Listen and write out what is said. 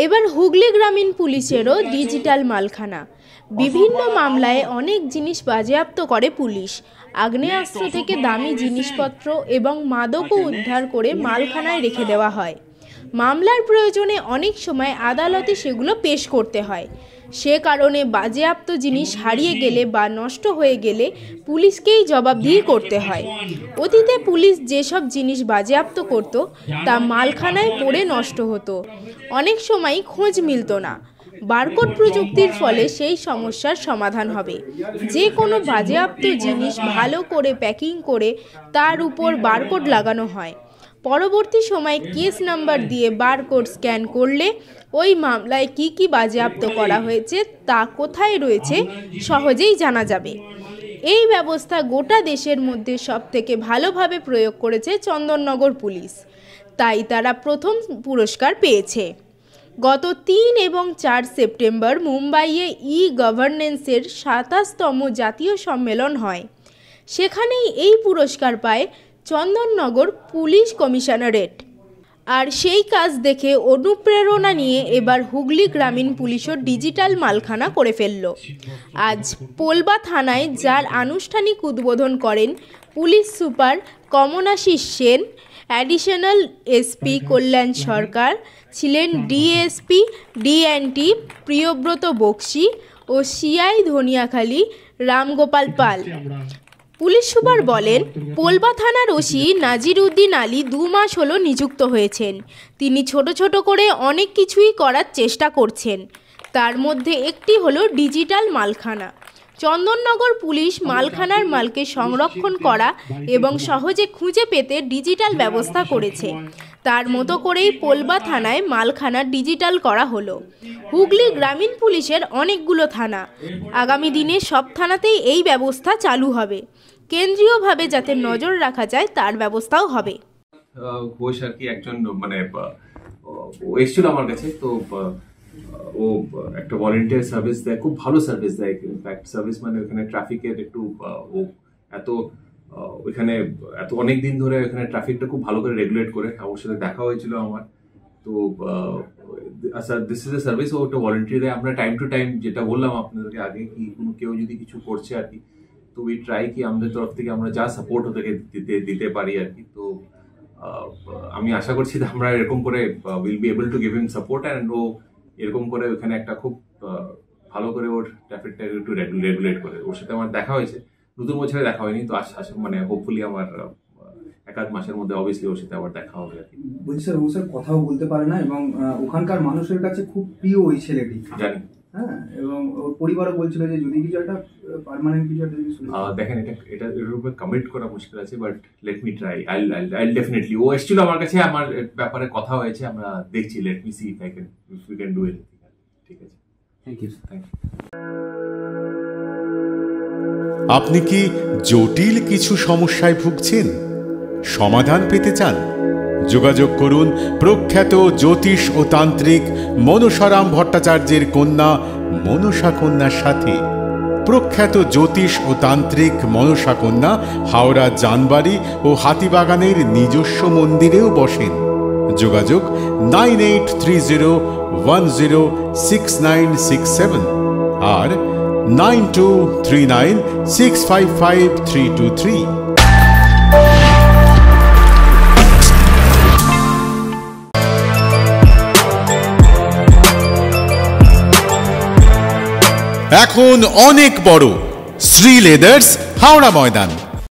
এবার হুগলি গ্রামীণ পুলিশেরও ডিজিটাল মালখানা। বিভিন্ন মামলায় অনেক জিনিস বাজেয়াপ্ত করে পুলিশ। আগ্নেয়াস্ত্র থেকে দামি জিনিসপত্র এবং মাদকও উদ্ধার করে মালখানায় রেখে দেওয়া হয়। মামলার প্রয়োজনে অনেক সময় আদালতে সেগুলো পেশ করতে হয়। সে কারণে বাজেয়াপ্ত জিনিস হারিয়ে গেলে বা নষ্ট হয়ে গেলে পুলিশকেই জবাবদিহি করতে হয়। অতীতে পুলিশ যেসব জিনিস বাজেয়াপ্ত করত তা মালখানায় পড়ে নষ্ট হতো, অনেক সময় খোঁজ মিলত না। বারকোড প্রযুক্তির ফলে সেই সমস্যার সমাধান হবে। যে কোনো বাজেয়াপ্ত জিনিস ভালো করে প্যাকিং করে তার উপর বারকোড লাগানো হয়। পরবর্তী সময় কেস নাম্বার দিয়ে বারকোড স্ক্যান করলে ওই মামলায় কি বাজেয়াপ্ত করা হয়েছে তা কোথায় রয়েছে সহজেই জানা যাবে। এই ব্যবস্থা গোটা দেশের মধ্যে সবথেকে ভালোভাবে প্রয়োগ করেছে চন্দননগর পুলিশ, তাই তারা প্রথম পুরস্কার পেয়েছে। গত 3 এবং 4 সেপ্টেম্বর মুম্বাইয়ে ই-গভর্নেন্সের 27তম জাতীয় সম্মেলন হয়। সেখানেই এই পুরস্কার পায় চন্দননগর পুলিশ কমিশনারেট। আর সেই কাজ দেখে অনুপ্রেরণা নিয়ে এবার হুগলি গ্রামীণ পুলিশও ডিজিটাল মালখানা করে ফেলল। আজ পোলবা থানায় যার আনুষ্ঠানিক উদ্বোধন করেন police super Kamalashis Sen, additional SP Kalyan Sarkar, ছিলেন ডিএসপি ডি&টি প্রিয়ব্রত বক্সি ও CI Dhaniakhali Ramgopal Pal. Police super বলেন, পোলবা থানার ওসি নাজির উদ্দিন আলী 2 মাস হলো নিযুক্ত হয়েছেন। তিনি ছোট করে অনেক কিছুই করার চেষ্টা করছেন। তার মধ্যে একটি হলো ডিজিটাল মালখানা। চন্দননগর পুলিশ মালখানার মালকে সংরক্ষণ করা এবং সহজে খুঁজে পেতে ডিজিটাল ব্যবস্থা করেছে। তার মতো করেই পোলবা থানায় মালখানা ডিজিটাল করা হলো। হুগলি গ্রামীণ পুলিশের অনেকগুলো থানা, আগামী দিনে সব থানাতেই এই ব্যবস্থা চালু হবে। কেন্দ্রীয়ভাবে যাতে নজর রাখা যায় তার ব্যবস্থাও হবে। ঘোষ আর কি একজন মানে ও এসেছিল আমার কাছে, তো ও একটা ভলেন্টিয়ার সার্ভিস দেয়, খুব ভালো সার্ভিস দেয়। ইনফ্যাক্ট সার্ভিস মানে ওখানে ট্রাফিকের একটু ও ওইখানে এত অনেক দিন ধরে ওখানে ট্রাফিকটা খুব ভালো করে রেগুলেট করে। ওর সাথে দেখা হয়েছিল আমার। তো আচ্ছা, দিস ইজ এ সার্ভিস, ও একটা ভলেন্টিয়ার দেয়। আমরা টাইম টু টাইম, যেটা বললাম আপনাদেরকে আগে, কি কোনো কেউ যদি কিছু করছে আর কি, তো উই ট্রাই কি আমাদের তরফ থেকে আমরা যা সাপোর্ট ওদেরকে দিতে পারি আর কি। তো আমি আশা করছি যে আমরা এরকম করে will be able to give him support, and ও এরকম করে ওখানে একটা খুব ভালো করে ওর ট্রাফিকটা একটু রেগুলেট করে। ওর সাথে আমার দেখা হয়েছে, নতুন বছরে দেখা হয়নি, তো মানে হোপফুলি আমার 1-8 মাসের মধ্যে অবভিয়াসলি ওর সাথে আবার দেখা হবে আর কি। বলছি স্যার, ও স্যার কথাও বলতে পারে না এবং ওখানকার মানুষের কাছে খুব প্রিয় ওই ছেলেটি, জানি। হ্যাঁ, এবং ওর পরিবারও বলছিল যে যদি কিছু একটা পার্মানেন্ট কিছু একটা দেখেন, এটার উপরে কমিট করা মুশকিল আছে, but let me try. I'll definitely. ও এসেছিল আমার কাছে, আমার ব্যাপারে কথা হয়েছে, আমরা দেখছি। Let me see if we can do anything. ঠিক আছে, থ্যাংক ইউ। আপনি কি জটিল কিছু সমস্যায় ভুগছেন? সমাধান পেতে চান? যোগাযোগ করুন প্রখ্যাত জ্যোতিষ ও তান্ত্রিক মনসারাম ভট্টাচার্যের কন্যা মনসা কন্যার সাথে। প্রখ্যাত জ্যোতিষ ও তান্ত্রিক মনসা কন্যা হাওড়া জানবাড়ি ও হাতিবাগানের নিজস্ব মন্দিরেও বসেন। যোগাযোগ 9830106967 আর 9239655323। এখন অনেক বড় শ্রী লেদার্স হাওড়া ময়দান।